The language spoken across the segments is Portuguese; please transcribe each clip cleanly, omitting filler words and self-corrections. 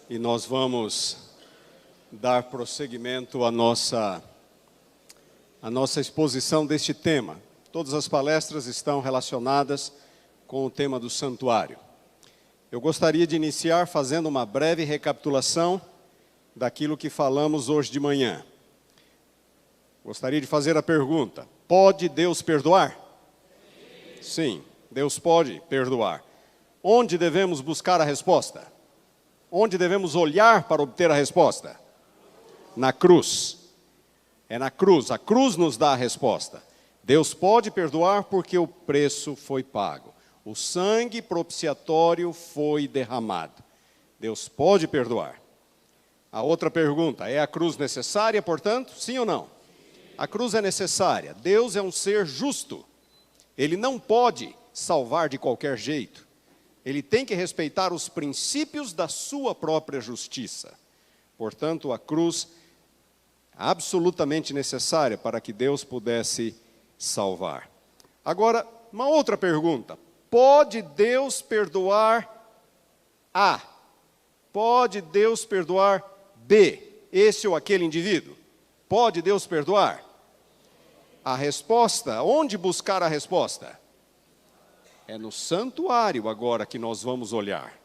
E nós vamos dar prosseguimento à nossa exposição deste tema. Todas as palestras estão relacionadas com o tema do santuário. Eu gostaria de iniciar fazendo uma breve recapitulação daquilo que falamos hoje de manhã. Gostaria de fazer a pergunta: pode Deus perdoar? Sim, Deus pode perdoar. Onde devemos buscar a resposta? Onde devemos olhar para obter a resposta? Na cruz. É na cruz. A cruz nos dá a resposta. Deus pode perdoar porque o preço foi pago. O sangue propiciatório foi derramado. Deus pode perdoar. A outra pergunta: é a cruz necessária, portanto? Sim ou não? A cruz é necessária. Deus é um ser justo. Ele não pode salvar de qualquer jeito. Ele tem que respeitar os princípios da sua própria justiça. Portanto, a cruz é absolutamente necessária para que Deus pudesse salvar. Agora, uma outra pergunta: pode Deus perdoar A? Pode Deus perdoar B? Esse ou aquele indivíduo? Pode Deus perdoar? A resposta, onde buscar a resposta? É no santuário agora que nós vamos olhar.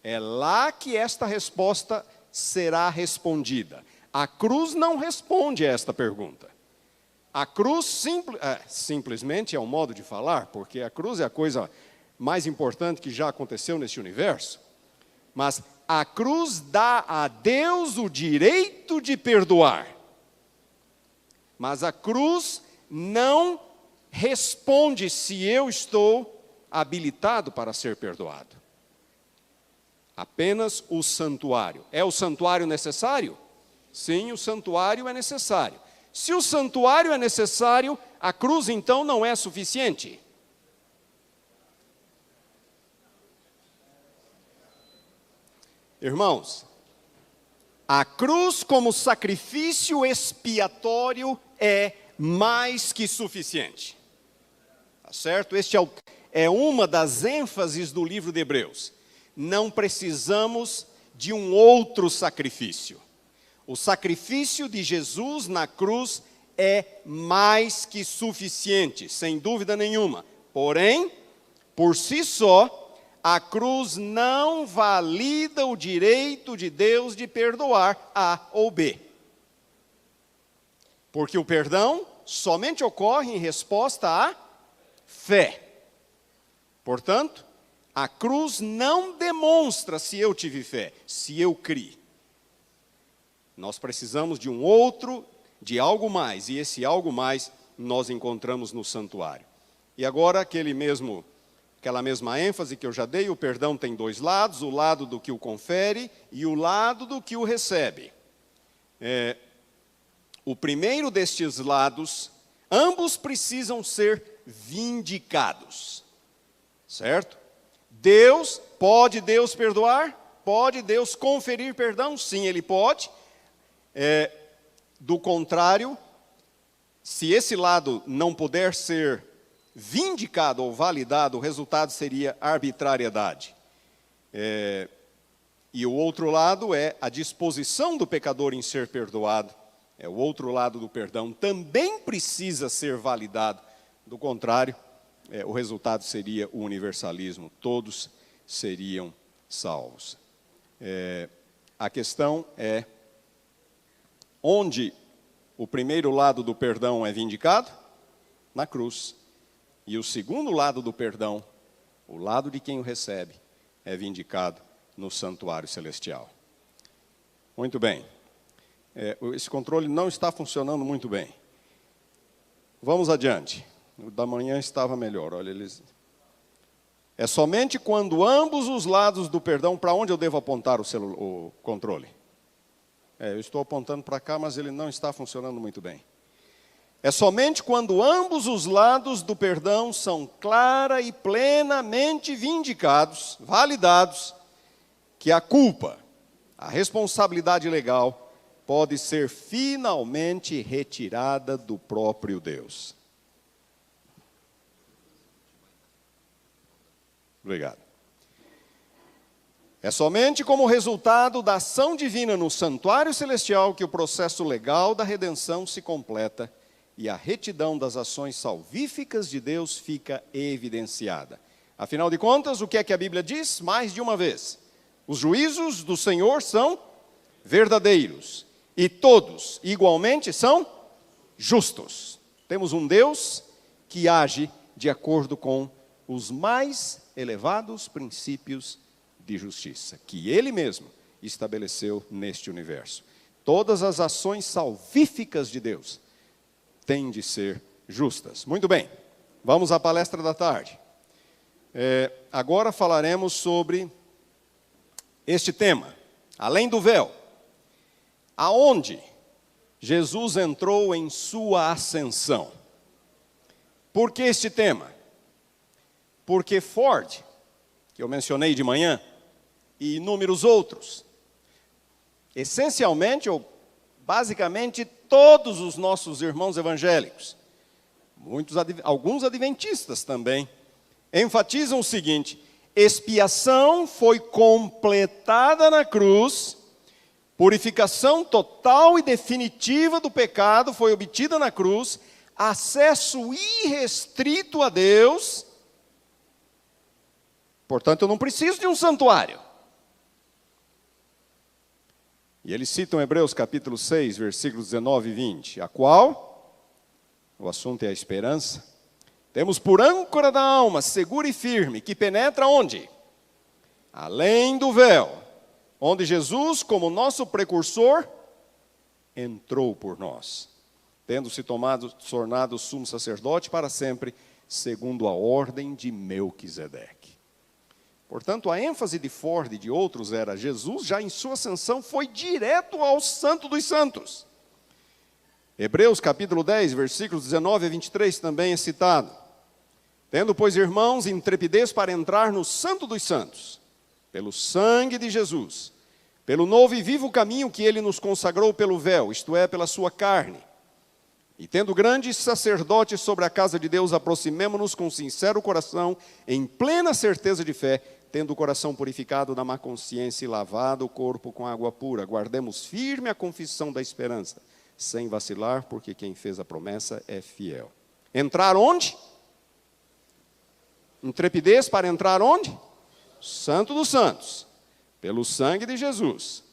É lá que esta resposta será respondida. A cruz não responde a esta pergunta. A cruz simplesmente é um modo de falar, porque a cruz é a coisa mais importante que já aconteceu neste universo. Mas a cruz dá a Deus o direito de perdoar. Mas a cruz não responde se eu estou habilitado para ser perdoado. Apenas o santuário. É o santuário necessário? Sim, o santuário é necessário. Se o santuário é necessário, a cruz então não é suficiente. Irmãos, a cruz como sacrifício expiatório é mais que suficiente. Tá certo? Este é uma das ênfases do livro de Hebreus. Não precisamos de um outro sacrifício. O sacrifício de Jesus na cruz é mais que suficiente, sem dúvida nenhuma. Porém, por si só, a cruz não valida o direito de Deus de perdoar A ou B. Porque o perdão somente ocorre em resposta à fé. Portanto, a cruz não demonstra se eu tive fé, se eu criei. Nós precisamos de um outro, de algo mais, e esse algo mais nós encontramos no santuário. E agora aquela mesma ênfase que eu já dei: o perdão tem dois lados, o lado do que o confere e o lado do que o recebe. O primeiro destes lados, ambos precisam ser vindicados, certo? Pode Deus perdoar? Pode Deus conferir perdão? Sim, Ele pode. Do contrário, se esse lado não puder ser vindicado ou validado, o resultado seria arbitrariedade. E o outro lado é a disposição do pecador em ser perdoado. O outro lado do perdão também precisa ser validado. Do contrário, o resultado seria o universalismo. Todos seriam salvos. A questão é: onde o primeiro lado do perdão é vindicado? Na cruz. E o segundo lado do perdão, o lado de quem o recebe, é vindicado no santuário celestial. Muito bem. Esse controle não está funcionando muito bem. Vamos adiante. O da manhã estava melhor. Olha, é somente quando ambos os lados do perdão. Para onde eu devo apontar o controle? Eu estou apontando para cá, mas ele não está funcionando muito bem. É somente quando ambos os lados do perdão são clara e plenamente vindicados, validados, que a culpa, a responsabilidade legal, pode ser finalmente retirada do próprio Deus. Obrigado. É somente como resultado da ação divina no santuário celestial que o processo legal da redenção se completa e a retidão das ações salvíficas de Deus fica evidenciada. Afinal de contas, o que é que a Bíblia diz? Mais de uma vez: os juízos do Senhor são verdadeiros e todos, igualmente, são justos. Temos um Deus que age de acordo com os mais elevados princípios de justiça, que Ele mesmo estabeleceu neste universo. Todas as ações salvíficas de Deus têm de ser justas. Muito bem, vamos à palestra da tarde. Agora falaremos sobre este tema, além do véu. Aonde Jesus entrou em sua ascensão? Por que este tema? Porque Ford, que eu mencionei de manhã, e inúmeros outros, essencialmente ou basicamente todos os nossos irmãos evangélicos, alguns adventistas também, enfatizam o seguinte: expiação foi completada na cruz, purificação total e definitiva do pecado foi obtida na cruz, acesso irrestrito a Deus. Portanto, eu não preciso de um santuário. E eles citam Hebreus capítulo 6, versículos 19 e 20, a qual, o assunto é a esperança, temos por âncora da alma, segura e firme, que penetra onde? Além do véu, onde Jesus, como nosso precursor, entrou por nós, tendo se tornado sumo sacerdote para sempre, segundo a ordem de Melquisedeque. Portanto, a ênfase de Ford e de outros era: Jesus, já em sua ascensão, foi direto ao Santo dos Santos. Hebreus capítulo 10, versículos 19 a 23 também é citado. Tendo, pois, irmãos, intrepidez para entrar no Santo dos Santos, pelo sangue de Jesus, pelo novo e vivo caminho que Ele nos consagrou pelo véu, isto é, pela sua carne. E tendo grande sacerdote sobre a casa de Deus, aproximemo-nos com sincero coração, em plena certeza de fé, tendo o coração purificado da má consciência e lavado o corpo com água pura. Guardemos firme a confissão da esperança, sem vacilar, porque quem fez a promessa é fiel. Entrar onde? Intrepidez para entrar onde? Santo dos Santos, pelo sangue de Jesus.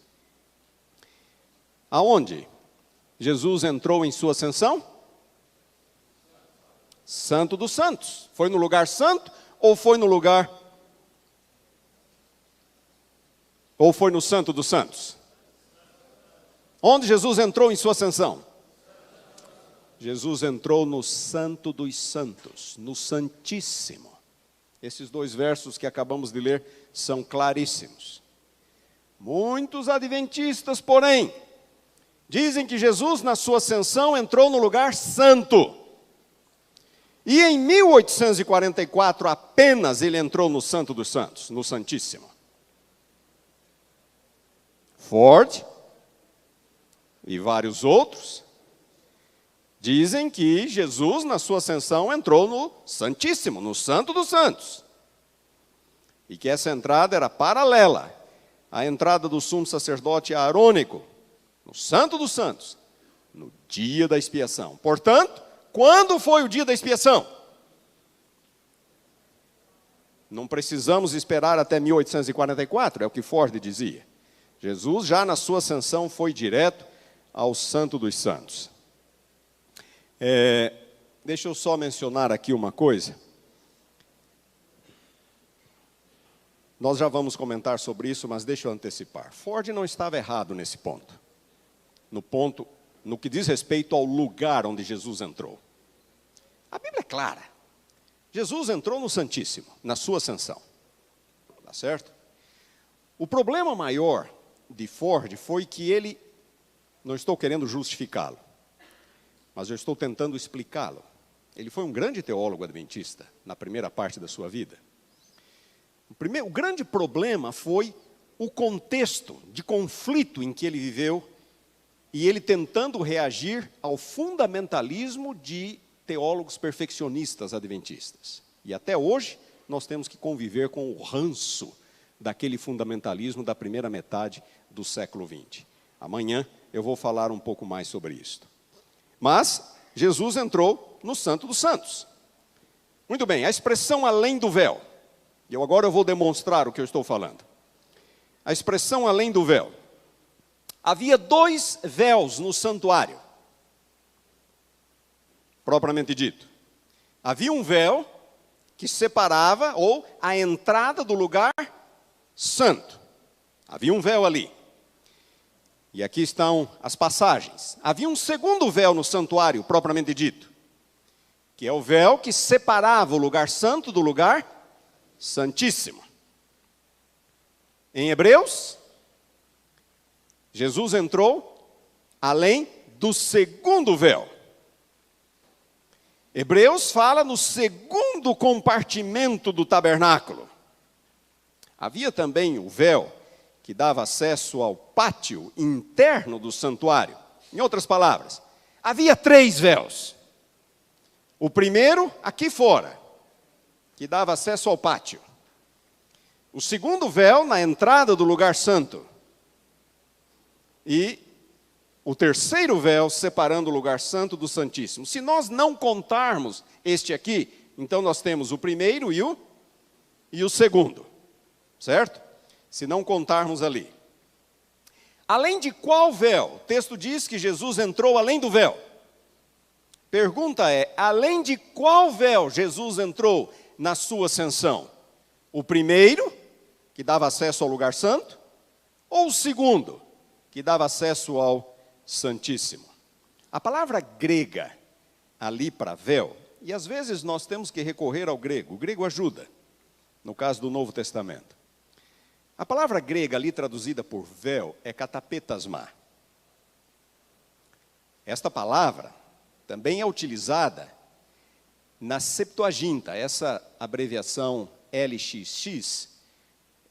Aonde Jesus entrou em sua ascensão? Santo dos Santos. Foi no lugar santo ou foi no lugar... Ou foi no Santo dos Santos? Onde Jesus entrou em sua ascensão? Jesus entrou no Santo dos Santos, no Santíssimo. Esses dois versos que acabamos de ler são claríssimos. Muitos adventistas, porém, dizem que Jesus, na sua ascensão, entrou no lugar santo. E em 1844, apenas ele entrou no Santo dos Santos, no Santíssimo. Ford e vários outros dizem que Jesus, na sua ascensão, entrou no Santíssimo, no Santo dos Santos. E que essa entrada era paralela à entrada do sumo sacerdote aarônico, no Santo dos Santos, no dia da expiação. Portanto, quando foi o dia da expiação? Não precisamos esperar até 1844, é o que Ford dizia. Jesus, já na sua ascensão, foi direto ao Santo dos Santos. Deixa eu só mencionar aqui uma coisa. Nós já vamos comentar sobre isso, mas deixa eu antecipar. Ford não estava errado nesse ponto. No que diz respeito ao lugar onde Jesus entrou. A Bíblia é clara. Jesus entrou no Santíssimo, na sua ascensão. Tá certo? O problema maior de Ford foi que ele, não estou querendo justificá-lo, mas eu estou tentando explicá-lo. Ele foi um grande teólogo adventista, na primeira parte da sua vida. O grande problema foi o contexto de conflito em que ele viveu, e ele tentando reagir ao fundamentalismo de teólogos perfeccionistas adventistas. E até hoje, nós temos que conviver com o ranço daquele fundamentalismo da primeira metade do século XX. Amanhã eu vou falar um pouco mais sobre isso. Mas Jesus entrou no Santo dos Santos. Muito bem, a expressão além do véu. E agora eu vou demonstrar o que eu estou falando. A expressão além do véu. Havia 2 véus no santuário, propriamente dito. Havia um véu que separava, ou a entrada do lugar santo. Havia um véu ali. E aqui estão as passagens. Havia um segundo véu no santuário, propriamente dito, que é o véu que separava o lugar santo do lugar santíssimo. Em Hebreus, Jesus entrou além do segundo véu. Hebreus fala no segundo compartimento do tabernáculo. Havia também o véu que dava acesso ao pátio interno do santuário. Em outras palavras, havia 3 véus. O primeiro, aqui fora, que dava acesso ao pátio. O segundo véu, na entrada do lugar santo. E o terceiro véu, separando o lugar santo do santíssimo. Se nós não contarmos este aqui, então nós temos o primeiro e o segundo. Certo? Se não contarmos ali. Além de qual véu? O texto diz que Jesus entrou além do véu. Pergunta é, além de qual véu Jesus entrou na sua ascensão? O primeiro, que dava acesso ao lugar santo, ou o segundo, que dava acesso ao Santíssimo? A palavra grega ali para véu, e às vezes nós temos que recorrer ao grego, o grego ajuda, no caso do Novo Testamento. A palavra grega ali traduzida por véu é katapetasma. Esta palavra também é utilizada na Septuaginta. Essa abreviação LXX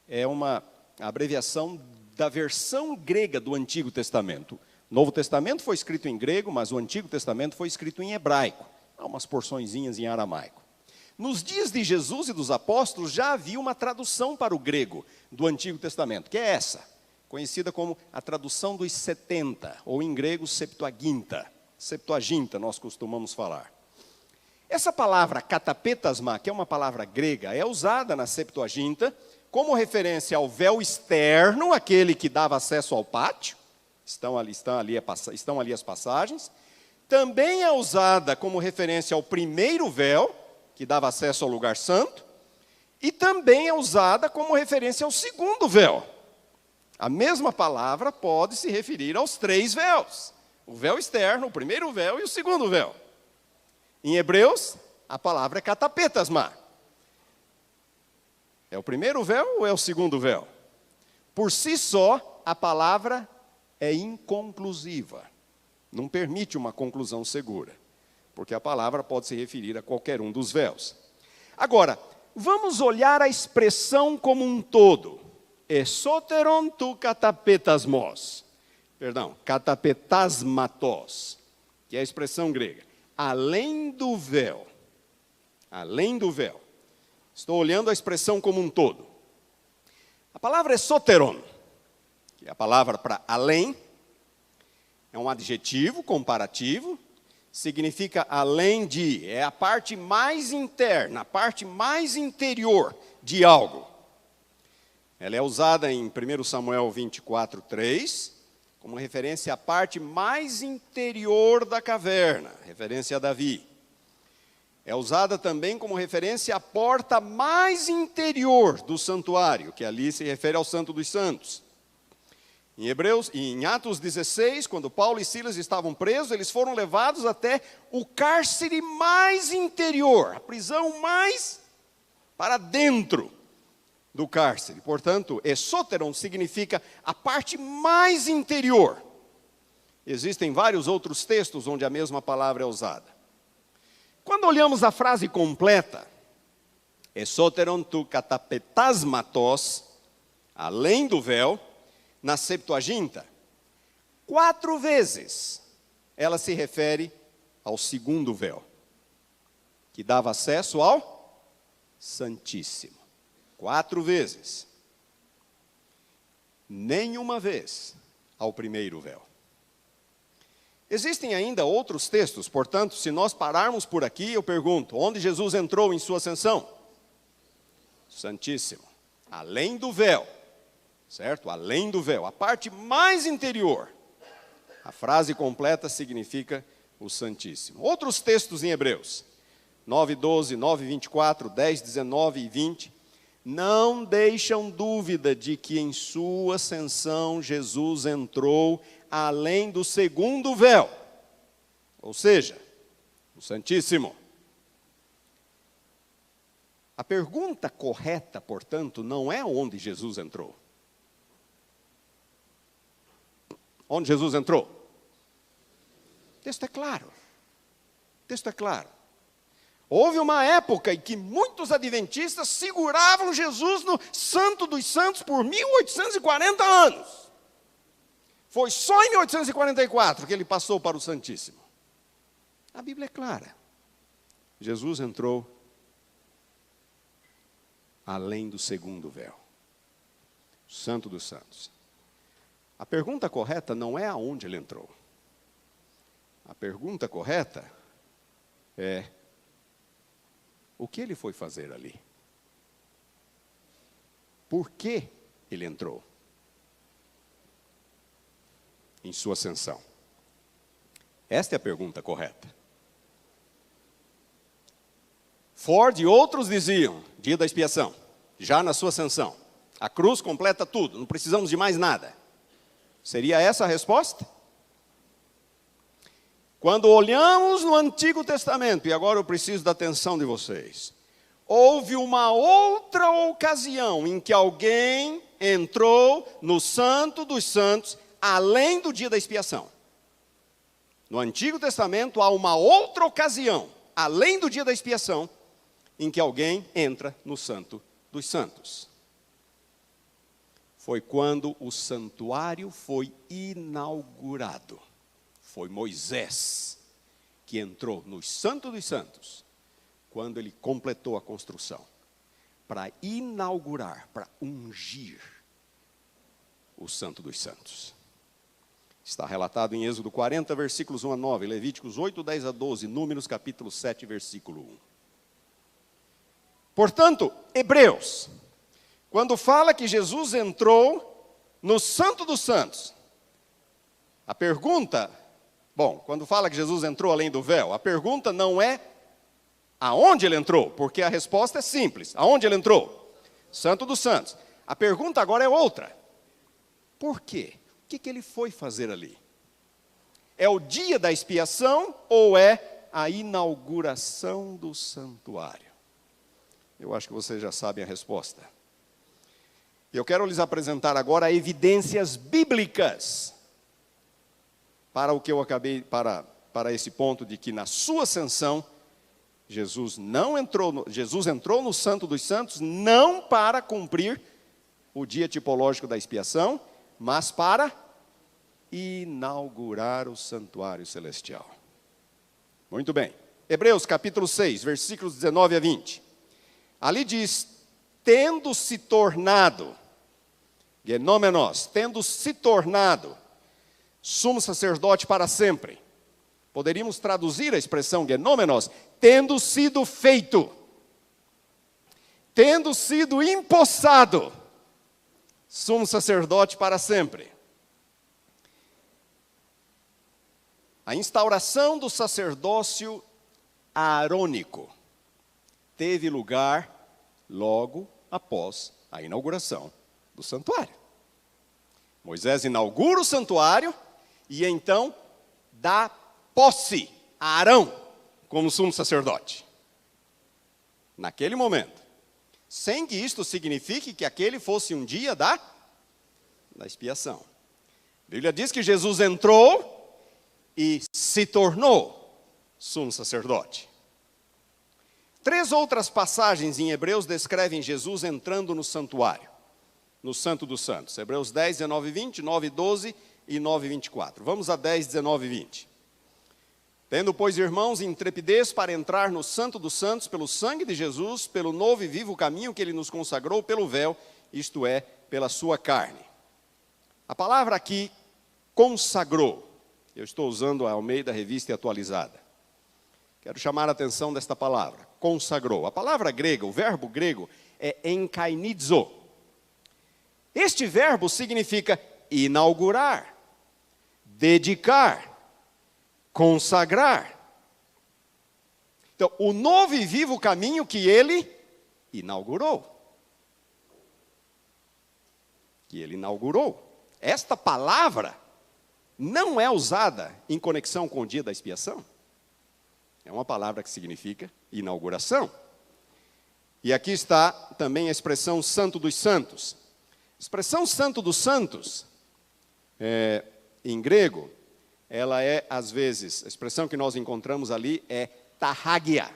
é uma abreviação da versão grega do Antigo Testamento. O Novo Testamento foi escrito em grego, mas o Antigo Testamento foi escrito em hebraico. Há umas porçõezinhas em aramaico. Nos dias de Jesus e dos apóstolos já havia uma tradução para o grego do Antigo Testamento, que é essa, conhecida como a tradução dos 70, ou em grego Septuaginta. Septuaginta nós costumamos falar. Essa palavra katapetasma, que é uma palavra grega, é usada na Septuaginta como referência ao véu externo, aquele que dava acesso ao pátio. Estão ali as passagens. Também é usada como referência ao primeiro véu, que dava acesso ao lugar santo, e também é usada como referência ao segundo véu. A mesma palavra pode se referir aos 3 véus. O véu externo, o primeiro véu e o segundo véu. Em Hebreus, a palavra é katapetasma. É o primeiro véu ou é o segundo véu? Por si só, a palavra é inconclusiva. Não permite uma conclusão segura, porque a palavra pode se referir a qualquer um dos véus. Agora, vamos olhar a expressão como um todo. Esoteron tu katapetasmos. Katapetasmatos, que é a expressão grega. Além do véu. Além do véu. Estou olhando a expressão como um todo. A palavra esoteron, que é a palavra para além, é um adjetivo comparativo, significa além de, é a parte mais interna, a parte mais interior de algo. Ela é usada em 1 Samuel 24:3, como referência à parte mais interior da caverna, referência a Davi. É usada também como referência à porta mais interior do santuário, que ali se refere ao Santo dos Santos. Em Atos 16, quando Paulo e Silas estavam presos, eles foram levados até o cárcere mais interior, a prisão mais para dentro do cárcere. Portanto, esoteron significa a parte mais interior. Existem vários outros textos onde a mesma palavra é usada. Quando olhamos a frase completa, esoteron tu katapetasmatos, além do véu, na Septuaginta, 4 vezes ela se refere ao segundo véu, que dava acesso ao Santíssimo. 4 vezes. nenhuma vez ao primeiro véu. Existem ainda outros textos, portanto, se nós pararmos por aqui, eu pergunto, onde Jesus entrou em sua ascensão? Santíssimo, além do véu, certo? Além do véu, a parte mais interior. A frase completa significa o Santíssimo. Outros textos em Hebreus, 9:12, 9:24, 10:19 e 20, não deixam dúvida de que em sua ascensão Jesus entrou além do segundo véu, ou seja, o Santíssimo. A pergunta correta, portanto, não é onde Jesus entrou. Onde Jesus entrou? O texto é claro. O texto é claro. Houve uma época em que muitos adventistas seguravam Jesus no Santo dos Santos por 1840 anos. Foi só em 1844 que ele passou para o Santíssimo. A Bíblia é clara. Jesus entrou além do segundo véu, o Santo dos Santos. A pergunta correta não é aonde ele entrou. A pergunta correta é: o que ele foi fazer ali? Por que ele entrou em sua ascensão? Esta é a pergunta correta. Ford e outros diziam, dia da expiação, já na sua ascensão. A cruz completa tudo, não precisamos de mais nada. Seria essa a resposta? Quando olhamos no Antigo Testamento, e agora eu preciso da atenção de vocês, houve uma outra ocasião em que alguém entrou no Santo dos Santos, além do dia da expiação. No Antigo Testamento há uma outra ocasião, além do dia da expiação, em que alguém entra no Santo dos Santos. Foi quando o santuário foi inaugurado. Foi Moisés que entrou no Santo dos Santos, quando ele completou a construção, para inaugurar, para ungir o Santo dos Santos. Está relatado em Êxodo 40, versículos 1 a 9, Levíticos 8, 10 a 12, Números capítulo 7, versículo 1. Portanto, Hebreus, quando fala que Jesus entrou no Santo dos Santos, a pergunta, quando fala que Jesus entrou além do véu, a pergunta não é aonde ele entrou, porque a resposta é simples. Aonde ele entrou? Santo dos Santos. A pergunta agora é outra. Por quê? O que ele foi fazer ali? É o dia da expiação ou é a inauguração do santuário? Eu acho que vocês já sabem a resposta. Eu quero lhes apresentar agora evidências bíblicas para o que eu acabei, para esse ponto de que na sua ascensão, Jesus entrou no Santo dos Santos não para cumprir o dia tipológico da expiação, mas para inaugurar o santuário celestial. Muito bem. Hebreus capítulo 6, versículos 19 a 20. Ali diz, tendo se tornado sumo sacerdote para sempre. Poderíamos traduzir a expressão genômenos, tendo sido feito, tendo sido empossado, sumo sacerdote para sempre. A instauração do sacerdócio aarônico teve lugar logo após a inauguração do santuário. Moisés inaugura o santuário e então dá posse a Arão como sumo sacerdote. Naquele momento, sem que isto signifique que aquele fosse um dia da expiação. A Bíblia diz que Jesus entrou e se tornou sumo sacerdote. 3 outras passagens em Hebreus descrevem Jesus entrando no santuário, no Santo dos Santos. Hebreus 10, 19 e 20, 9, 12 e 9, 24. Vamos a 10, 19 e 20. Tendo, pois, irmãos, intrepidez para entrar no Santo dos Santos pelo sangue de Jesus, pelo novo e vivo caminho que ele nos consagrou pelo véu, isto é, pela sua carne. A palavra aqui, consagrou. Eu estou usando a Almeida Revista e Atualizada. Quero chamar a atenção desta palavra, consagrou. A palavra grega, o verbo grego, é enkainizo. Este verbo significa inaugurar, dedicar, consagrar. Então, o novo e vivo caminho que ele inaugurou. Esta palavra não é usada em conexão com o dia da expiação. É uma palavra que significa inauguração. E aqui está também a expressão Santo dos Santos. A expressão Santo dos Santos, em grego, ela é, às vezes, a expressão que nós encontramos ali é tarragia.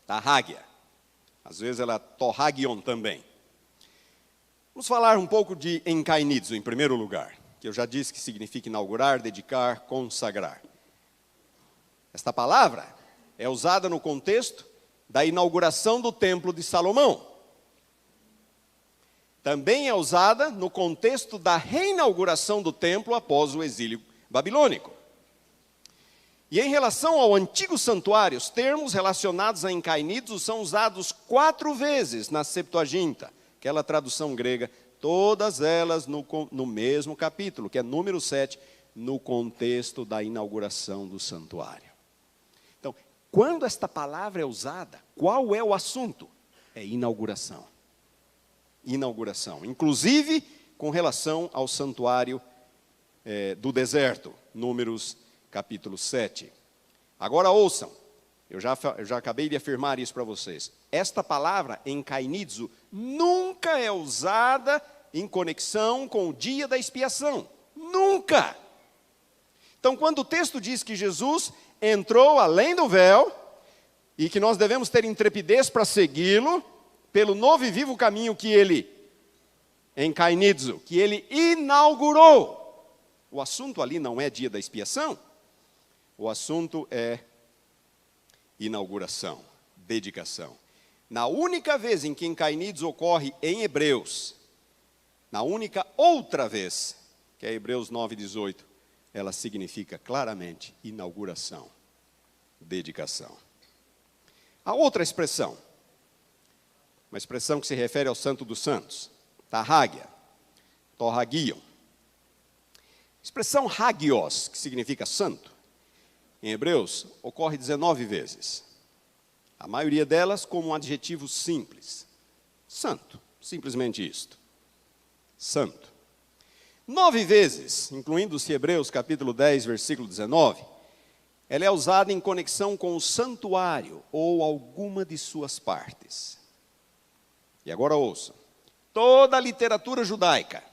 Tarragia. Às vezes ela é torragion também. Vamos falar um pouco de enkainizo, em primeiro lugar, que eu já disse que significa inaugurar, dedicar, consagrar. Esta palavra é usada no contexto da inauguração do Templo de Salomão. Também é usada no contexto da reinauguração do templo após o exílio babilônico. E em relação ao antigo santuário, os termos relacionados a enkainizo são usados 4 vezes na Septuaginta, aquela tradução grega, todas elas no mesmo capítulo, que é número 7, no contexto da inauguração do santuário. Então, quando esta palavra é usada, qual é o assunto? É inauguração. Inauguração, inclusive com relação ao santuário do deserto, Números capítulo 7. Agora ouçam, eu já acabei de afirmar isso para vocês. Esta palavra, enkainizo, nunca é usada em conexão com o dia da expiação. Nunca! Então, quando o texto diz que Jesus entrou além do véu, e que nós devemos ter intrepidez para segui-lo, pelo novo e vivo caminho que ele, enkainizo, que ele inaugurou. O assunto ali não é dia da expiação, o assunto é inauguração, dedicação. Na única vez em que enkainizo ocorre em Hebreus, na única outra vez, que é Hebreus 9:18, ela significa claramente inauguração, dedicação. A outra expressão, uma expressão que se refere ao Santo dos Santos, tarragia, torragion. Expressão hagios, que significa santo, em Hebreus, ocorre 19 vezes. A maioria delas como um adjetivo simples. Santo, simplesmente isto. Santo. 9 vezes, incluindo-se Hebreus capítulo 10, versículo 19, ela é usada em conexão com o santuário ou alguma de suas partes. E agora ouçam, toda a literatura judaica,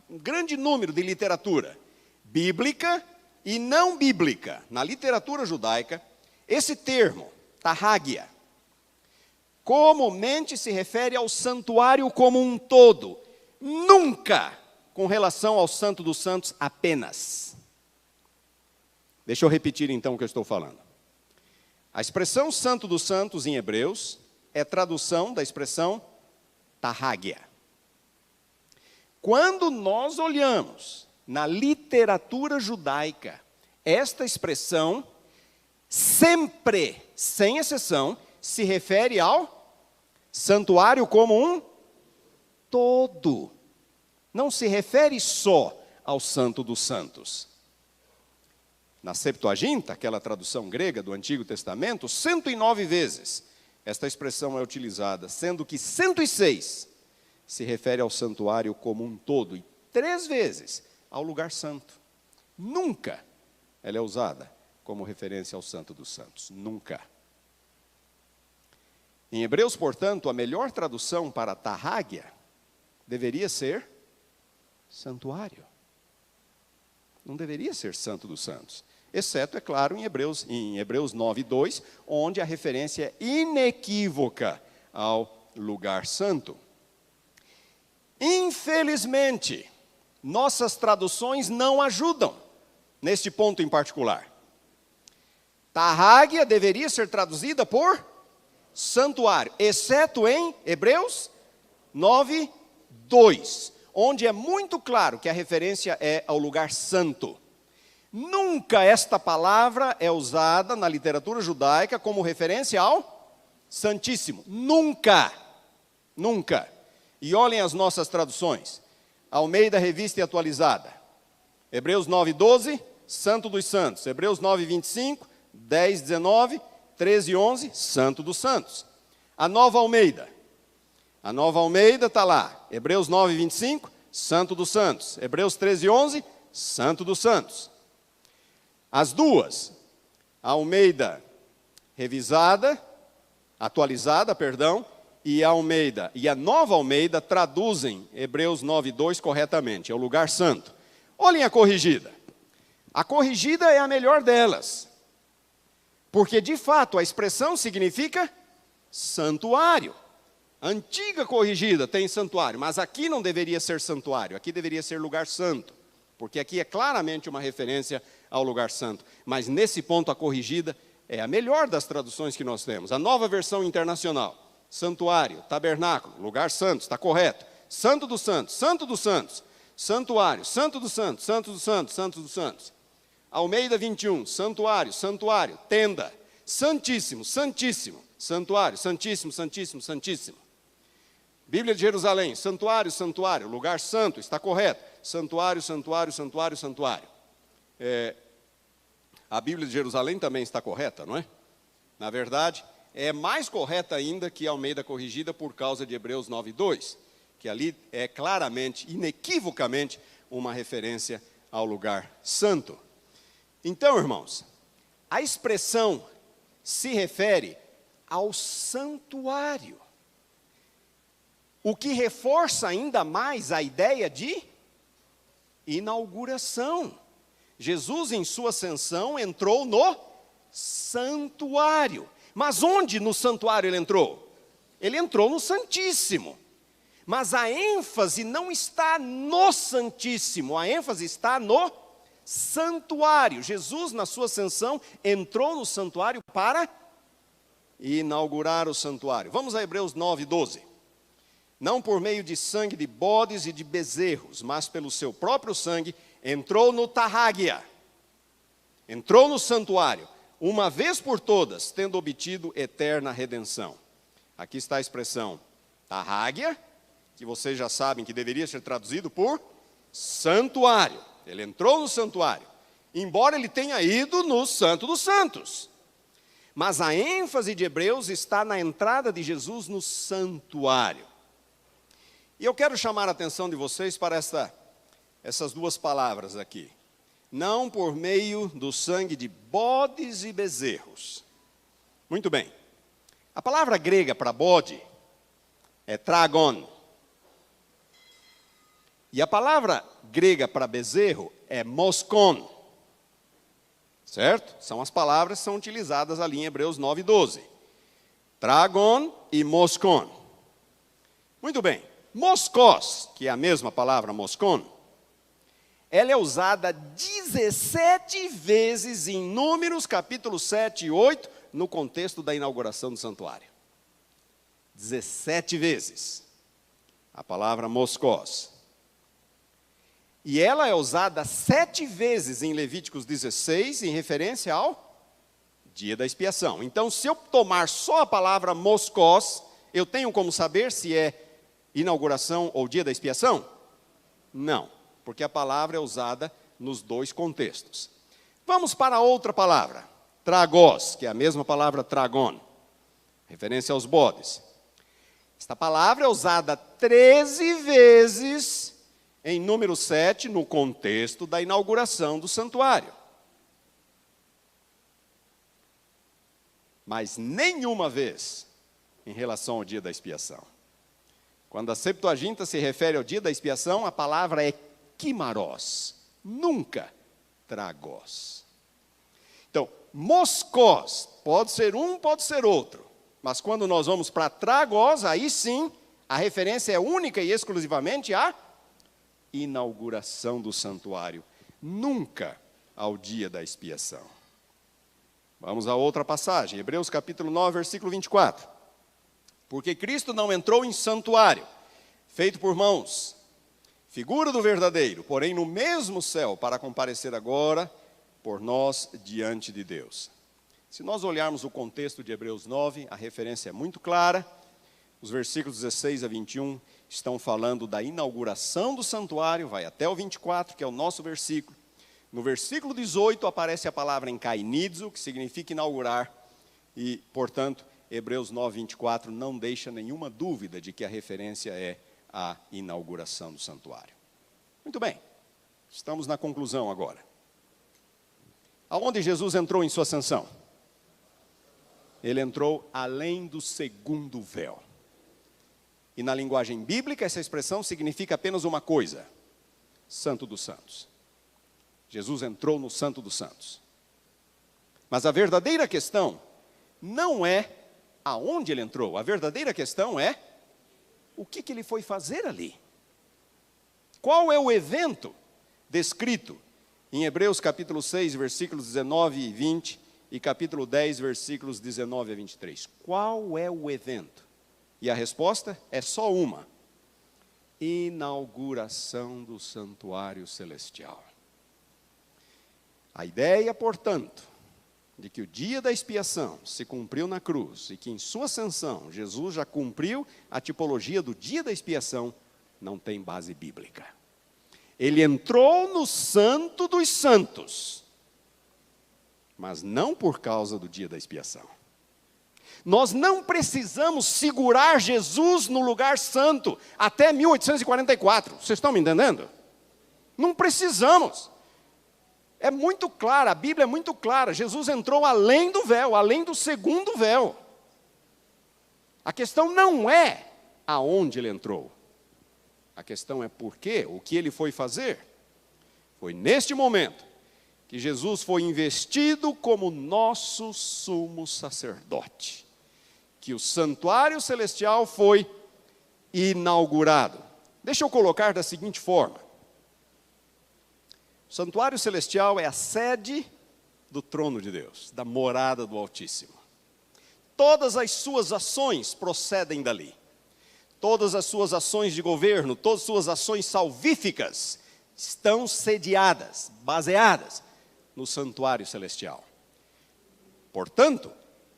um grande número de literatura, bíblica e não bíblica, na literatura judaica, esse termo, tarragia, comumente se refere ao santuário como um todo, nunca com relação ao Santo dos Santos apenas. Deixa eu repetir então o que eu estou falando. A expressão Santo dos Santos em Hebreus é tradução da expressão tarragia. Quando nós olhamos na literatura judaica, esta expressão sempre, sem exceção, se refere ao santuário como um todo. Não se refere só ao Santo dos Santos. Na Septuaginta, aquela tradução grega do Antigo Testamento, 109 vezes esta expressão é utilizada, sendo que 106 se refere ao santuário como um todo e 3 vezes ao lugar santo. Nunca ela é usada como referência ao Santo dos Santos. Nunca. Em Hebreus, portanto, a melhor tradução para tarragia deveria ser santuário. Não deveria ser Santo dos Santos. Exceto, é claro, em Hebreus 9:2, onde a referência é inequívoca ao lugar santo. Infelizmente, nossas traduções não ajudam neste ponto em particular. Tarragia deveria ser traduzida por santuário, exceto em Hebreus 9:2, onde é muito claro que a referência é ao lugar santo. Nunca esta palavra é usada na literatura judaica como referência ao Santíssimo. Nunca. Nunca. E olhem as nossas traduções. Almeida, Revista e Atualizada. Hebreus 9:12, Santo dos Santos. Hebreus 9:25, 10:19, 13:11, Santo dos Santos. A Nova Almeida. A Nova Almeida está lá. Hebreus 9:25, Santo dos Santos. Hebreus 13:11, Santo dos Santos. As duas, a Almeida revisada, atualizada, perdão, e a Almeida e a Nova Almeida traduzem Hebreus 9:2 corretamente, é o lugar santo. Olhem a corrigida. A corrigida é a melhor delas, porque de fato a expressão significa santuário. A antiga corrigida tem santuário, mas aqui não deveria ser santuário, aqui deveria ser lugar santo, porque aqui é claramente uma referência ao lugar santo. Mas nesse ponto a corrigida é a melhor das traduções que nós temos. A Nova Versão Internacional, santuário, tabernáculo, lugar santo, está correto. Santo dos santos, santo dos santos, santuário, santo dos santos, santo dos santos, santo dos santos. Almeida 21, santuário, santuário, tenda, santíssimo, santíssimo, santuário, santíssimo, santíssimo, santíssimo. Bíblia de Jerusalém, santuário, santuário, lugar santo, está correto. Santuário, santuário, santuário, santuário. A Bíblia de Jerusalém também está correta, não é? Na verdade, é mais correta ainda que a Almeida corrigida por causa de Hebreus 9:2, que ali é claramente, inequivocamente, uma referência ao lugar santo. Então, irmãos, a expressão se refere ao santuário, o que reforça ainda mais a ideia de inauguração. Jesus, em sua ascensão, entrou no santuário. Mas onde no santuário ele entrou? Ele entrou no Santíssimo. Mas a ênfase não está no Santíssimo, a ênfase está no santuário. Jesus, na sua ascensão, entrou no santuário para inaugurar o santuário. Vamos a Hebreus 9:12. Não por meio de sangue de bodes e de bezerros, mas pelo seu próprio sangue, entrou no Tarrágia, entrou no santuário, uma vez por todas, tendo obtido eterna redenção. Aqui está a expressão Tarrágia, que vocês já sabem que deveria ser traduzido por santuário. Ele entrou no santuário, embora ele tenha ido no Santo dos Santos. Mas a ênfase de Hebreus está na entrada de Jesus no santuário. E eu quero chamar a atenção de vocês para essas duas palavras aqui. Não por meio do sangue de bodes e bezerros. Muito bem. A palavra grega para bode é tragon. E a palavra grega para bezerro é moskon. Certo? São as palavras que são utilizadas ali em Hebreus 9:12. Tragon e moskon. Muito bem. Moskos, que é a mesma palavra moskon, ela é usada 17 vezes em Números, capítulo 7 e 8, no contexto da inauguração do santuário. 17 vezes. A palavra moskos. E ela é usada 7 vezes em Levíticos 16, em referência ao dia da expiação. Então, se eu tomar só a palavra moskos, eu tenho como saber se é inauguração ou dia da expiação? Não, porque a palavra é usada nos dois contextos. Vamos para outra palavra, tragos, que é a mesma palavra tragon, referência aos bodes. Esta palavra é usada 13 vezes em Número 7, no contexto da inauguração do santuário. Mas nenhuma vez em relação ao dia da expiação. Quando a Septuaginta se refere ao dia da expiação, a palavra é kimaros, nunca tragos. Então, moskos, pode ser um, pode ser outro. Mas quando nós vamos para tragos, aí sim, a referência é única e exclusivamente à inauguração do santuário, nunca ao dia da expiação. Vamos a outra passagem, Hebreus capítulo 9, versículo 24. Porque Cristo não entrou em santuário, feito por mãos, figura do verdadeiro, porém no mesmo céu, para comparecer agora por nós diante de Deus. Se nós olharmos o contexto de Hebreus 9, a referência é muito clara. Os versículos 16 a 21 estão falando da inauguração do santuário, vai até o 24, que é o nosso versículo. No versículo 18 aparece a palavra encainizo, que significa inaugurar, e, portanto, Hebreus 9, 24 não deixa nenhuma dúvida de que a referência é a inauguração do santuário. Muito bem, estamos na conclusão agora. Aonde Jesus entrou em sua ascensão? Ele entrou além do segundo véu. E na linguagem bíblica, essa expressão significa apenas uma coisa: Santo dos Santos. Jesus entrou no Santo dos Santos. Mas a verdadeira questão não é aonde ele entrou. A verdadeira questão é o que ele foi fazer ali. Qual é o evento descrito em Hebreus capítulo 6, versículos 19 e 20, e capítulo 10, versículos 19 a 23. Qual é o evento? E a resposta é só uma: inauguração do santuário celestial. A ideia, portanto, de que o dia da expiação se cumpriu na cruz e que em sua ascensão Jesus já cumpriu a tipologia do dia da expiação, não tem base bíblica. Ele entrou no Santo dos Santos, mas não por causa do dia da expiação. Nós não precisamos segurar Jesus no lugar santo até 1844. Vocês estão me entendendo? Não precisamos. É muito clara, a Bíblia é muito clara. Jesus entrou além do véu, além do segundo véu. A questão não é aonde ele entrou. A questão é por quê, o que ele foi fazer. Foi neste momento que Jesus foi investido como nosso sumo sacerdote, que o santuário celestial foi inaugurado. Deixa eu colocar da seguinte forma: o santuário celestial é a sede do trono de Deus, da morada do Altíssimo. Todas as suas ações procedem dali. Todas as suas ações de governo, todas as suas ações salvíficas estão sediadas, baseadas no santuário celestial. Portanto,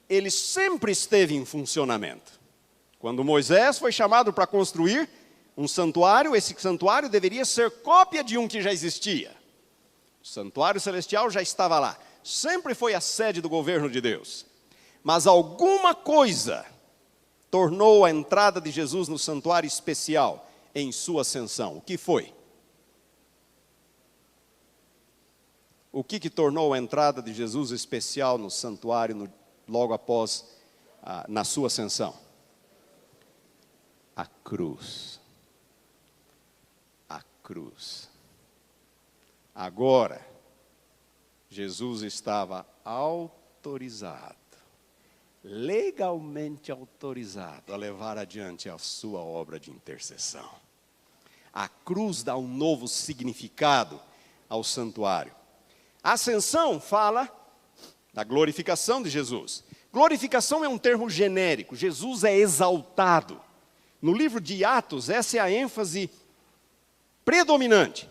ele sempre esteve em funcionamento. Quando Moisés foi chamado para construir um santuário, esse santuário deveria ser cópia de um que já existia. O santuário celestial já estava lá, sempre foi a sede do governo de Deus. Mas alguma coisa tornou a entrada de Jesus no santuário especial em sua ascensão. O que foi? O que tornou a entrada de Jesus especial no santuário logo após, na sua ascensão? A cruz. A cruz. Agora, Jesus estava autorizado, legalmente autorizado a levar adiante a sua obra de intercessão. A cruz dá um novo significado ao santuário. A ascensão fala da glorificação de Jesus. Glorificação é um termo genérico. Jesus é exaltado. No livro de Atos, essa é a ênfase predominante.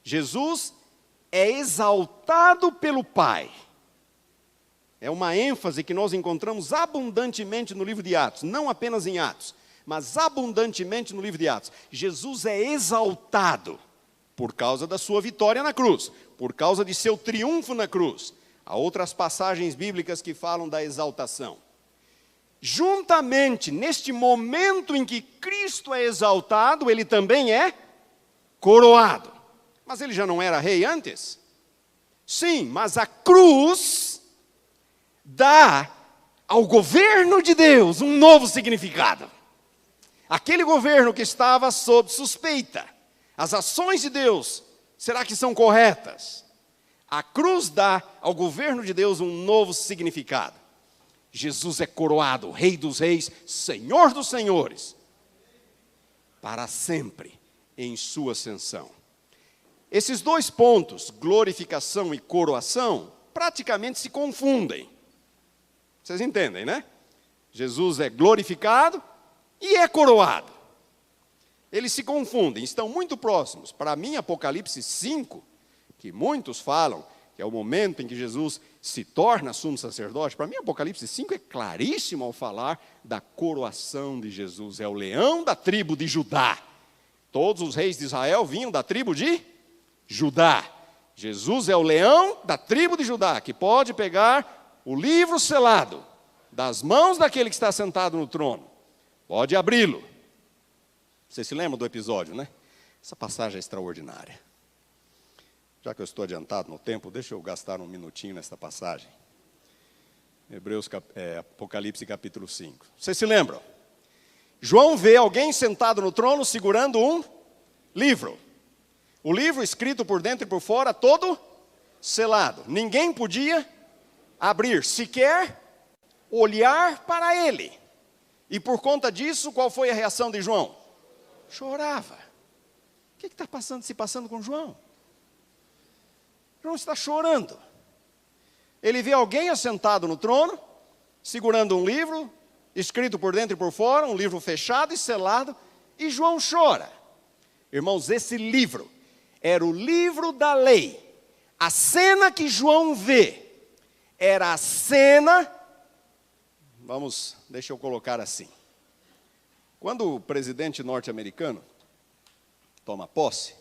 Jesus é exaltado pelo Pai. É uma ênfase que nós encontramos abundantemente no livro de Atos. Não apenas em Atos, mas abundantemente no livro de Atos. Jesus é exaltado por causa da sua vitória na cruz, por causa de seu triunfo na cruz. Há outras passagens bíblicas que falam da exaltação. Juntamente, neste momento em que Cristo é exaltado, ele também é coroado. Mas ele já não era rei antes? Sim, mas a cruz dá ao governo de Deus um novo significado. Aquele governo que estava sob suspeita, as ações de Deus, será que são corretas? A cruz dá ao governo de Deus um novo significado. Jesus é coroado, Rei dos Reis, Senhor dos Senhores, para sempre em sua ascensão. Esses dois pontos, glorificação e coroação, praticamente se confundem. Vocês entendem, né? Jesus é glorificado e é coroado. Eles se confundem, estão muito próximos. Para mim, Apocalipse 5, que muitos falam que é o momento em que Jesus se torna sumo sacerdote, para mim, Apocalipse 5 é claríssimo ao falar da coroação de Jesus. É o leão da tribo de Judá. Todos os reis de Israel vinham da tribo de Judá. Jesus é o leão da tribo de Judá, que pode pegar o livro selado das mãos daquele que está sentado no trono. Pode abri-lo. Você se lembra do episódio, né? Essa passagem é extraordinária. Já que eu estou adiantado no tempo, deixa eu gastar um minutinho nesta passagem. Apocalipse capítulo 5. Vocês se lembram? João vê alguém sentado no trono segurando um livro. O livro escrito por dentro e por fora, todo selado. Ninguém podia abrir, sequer olhar para ele. E por conta disso, qual foi a reação de João? Chorava. O que está se passando com João? João está chorando. Ele vê alguém assentado no trono, segurando um livro, escrito por dentro e por fora, um livro fechado e selado, e João chora. Irmãos, esse livro era o livro da lei. A cena que João vê era a cena, deixa eu colocar assim. Quando o presidente norte-americano toma posse,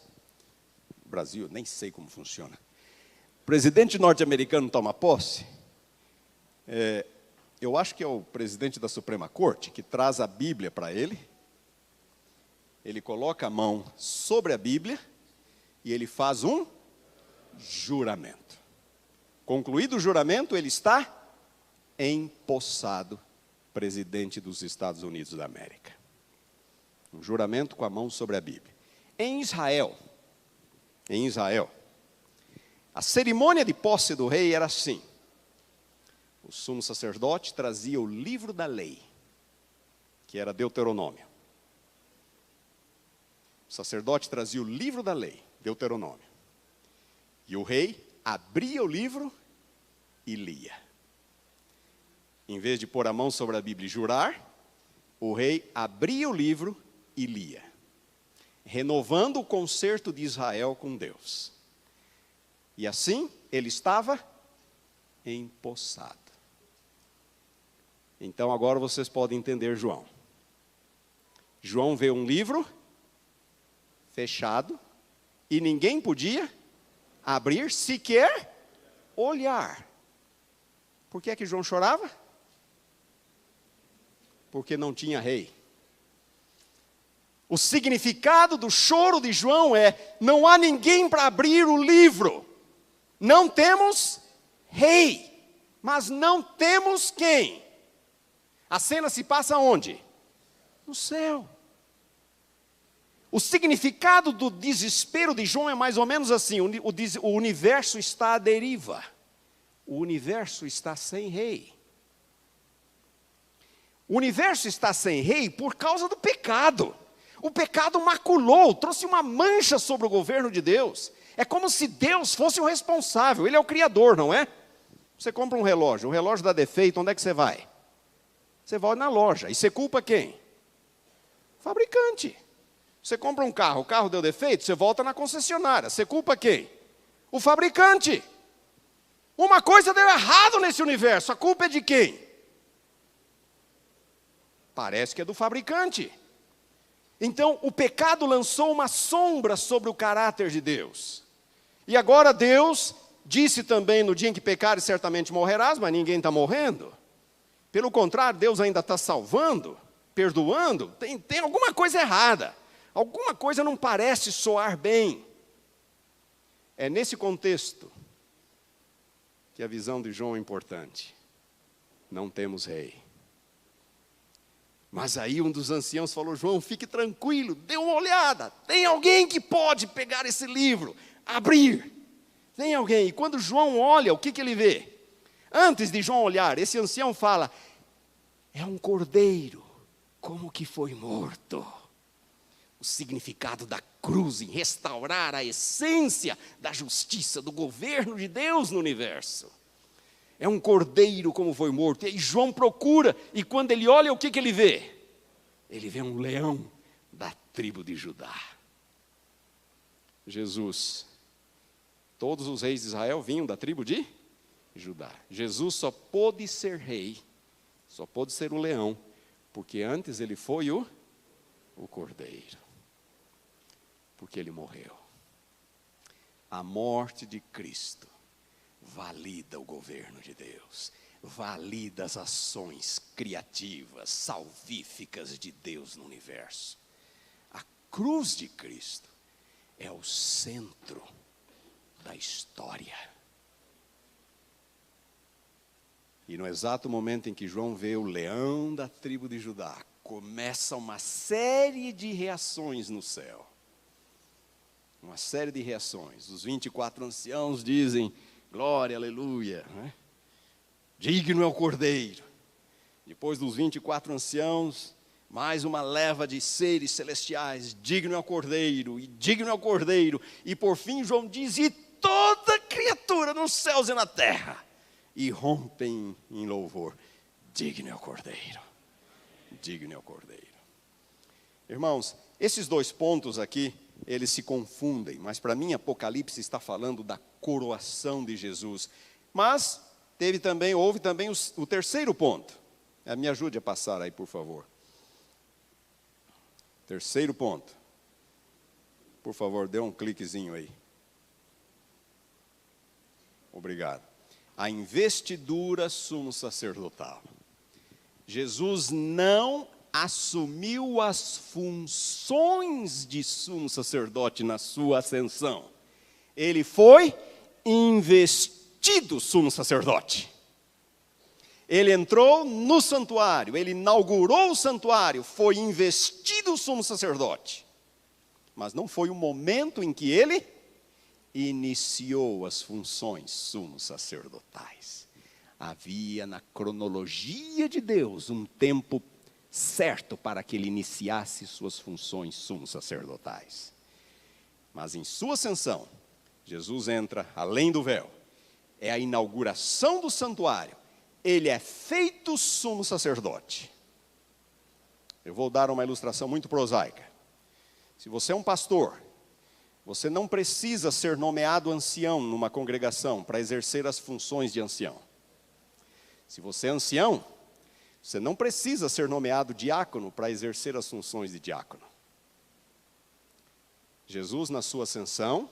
no Brasil, nem sei como funciona. O presidente norte-americano toma posse, eu acho que é o presidente da Suprema Corte, que traz a Bíblia para ele. Ele coloca a mão sobre a Bíblia e ele faz um juramento. Concluído o juramento, ele está empossado presidente dos Estados Unidos da América. Um juramento com a mão sobre a Bíblia. Em Israel, a cerimônia de posse do rei era assim. O sumo sacerdote trazia o livro da lei, que era Deuteronômio. O sacerdote trazia o livro da lei, Deuteronômio. E o rei abria o livro e lia. Em vez de pôr a mão sobre a Bíblia e jurar, o rei abria o livro e lia, renovando o concerto de Israel com Deus. E assim, ele estava empossado. Então, agora vocês podem entender João. João vê um livro fechado e ninguém podia abrir, sequer olhar. Por que é que João chorava? Porque não tinha rei. O significado do choro de João é: não há ninguém para abrir o livro. Não temos rei, mas não temos quem? A cena se passa onde? No céu. O significado do desespero de João é mais ou menos assim: o universo está à deriva. O universo está sem rei. O universo está sem rei por causa do pecado. O pecado maculou, trouxe uma mancha sobre o governo de Deus. É como se Deus fosse o responsável. Ele é o criador, não é? Você compra um relógio, o relógio dá defeito, onde é que você vai? Você vai na loja. E você culpa quem? O fabricante. Você compra um carro, o carro deu defeito, você volta na concessionária. Você culpa quem? O fabricante. Uma coisa deu errado nesse universo, a culpa é de quem? Parece que é do fabricante. Então, o pecado lançou uma sombra sobre o caráter de Deus. E agora Deus disse também: no dia em que pecares, certamente morrerás, mas ninguém está morrendo. Pelo contrário, Deus ainda está salvando, perdoando. Tem alguma coisa errada. Alguma coisa não parece soar bem. É nesse contexto que a visão de João é importante. Não temos rei. Mas aí um dos anciãos falou: João, fique tranquilo, dê uma olhada. Tem alguém que pode pegar esse livro, abrir. Tem alguém. E quando João olha, o que ele vê? Antes de João olhar, esse ancião fala: é um cordeiro, como que foi morto. O significado da cruz em restaurar a essência da justiça, do governo de Deus no universo. É um cordeiro como foi morto. E João procura, e quando ele olha, o que ele vê? Ele vê um leão da tribo de Judá. Jesus, todos os reis de Israel vinham da tribo de Judá. Jesus só pôde ser rei, só pôde ser o leão, porque antes ele foi o cordeiro. Porque ele morreu. A morte de Cristo valida o governo de Deus, valida as ações criativas, salvíficas de Deus no universo. A cruz de Cristo é o centro da história. E no exato momento em que João vê o leão da tribo de Judá, começa uma série de reações no céu. Uma série de reações. Os 24 anciãos dizem, glória, aleluia, né? Digno é o cordeiro. Depois dos 24 anciãos, mais uma leva de seres celestiais, digno é o cordeiro, e digno é o cordeiro. E por fim João diz, e toda criatura nos céus e na terra, e rompem em louvor, digno é o cordeiro, digno é o cordeiro. Irmãos, esses dois pontos aqui, eles se confundem, mas para mim Apocalipse está falando da coroação de Jesus. Mas houve também o terceiro ponto. Me ajude a passar aí, por favor. Terceiro ponto. Por favor, dê um cliquezinho aí. Obrigado. A investidura sumo sacerdotal. Jesus não assumiu as funções de sumo sacerdote na sua ascensão. Ele foi investido sumo sacerdote. Ele entrou no santuário, ele inaugurou o santuário, foi investido sumo sacerdote. Mas não foi o momento em que ele iniciou as funções sumos sacerdotais. Havia na cronologia de Deus um tempo certo para que ele iniciasse suas funções sumos sacerdotais. Mas em sua ascensão, Jesus entra além do véu. É a inauguração do santuário. Ele é feito sumo sacerdote. Eu vou dar uma ilustração muito prosaica. Se você é um pastor, você não precisa ser nomeado ancião numa congregação para exercer as funções de ancião. Se você é ancião, você não precisa ser nomeado diácono para exercer as funções de diácono. Jesus, na sua ascensão,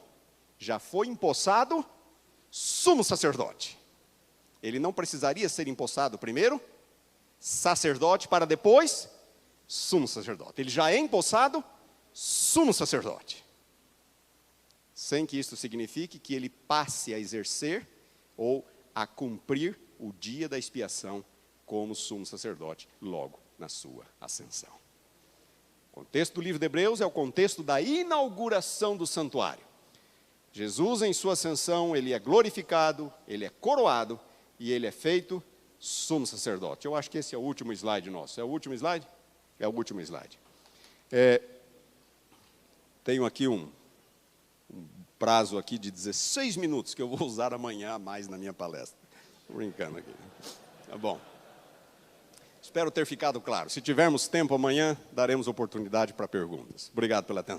já foi empossado sumo sacerdote. Ele não precisaria ser empossado primeiro sacerdote para depois sumo sacerdote. Ele já é empossado sumo sacerdote. Sem que isso signifique que ele passe a exercer ou a cumprir o dia da expiação como sumo sacerdote logo na sua ascensão. O contexto do livro de Hebreus é o contexto da inauguração do santuário. Jesus, em sua ascensão, ele é glorificado, ele é coroado e ele é feito sumo sacerdote. Eu acho que esse é o último slide nosso. É o último slide? É o último slide. Tenho aqui um prazo aqui de 16 minutos que eu vou usar amanhã a mais na minha palestra. Estou brincando aqui. Tá bom. Espero ter ficado claro. Se tivermos tempo amanhã, daremos oportunidade para perguntas. Obrigado pela atenção.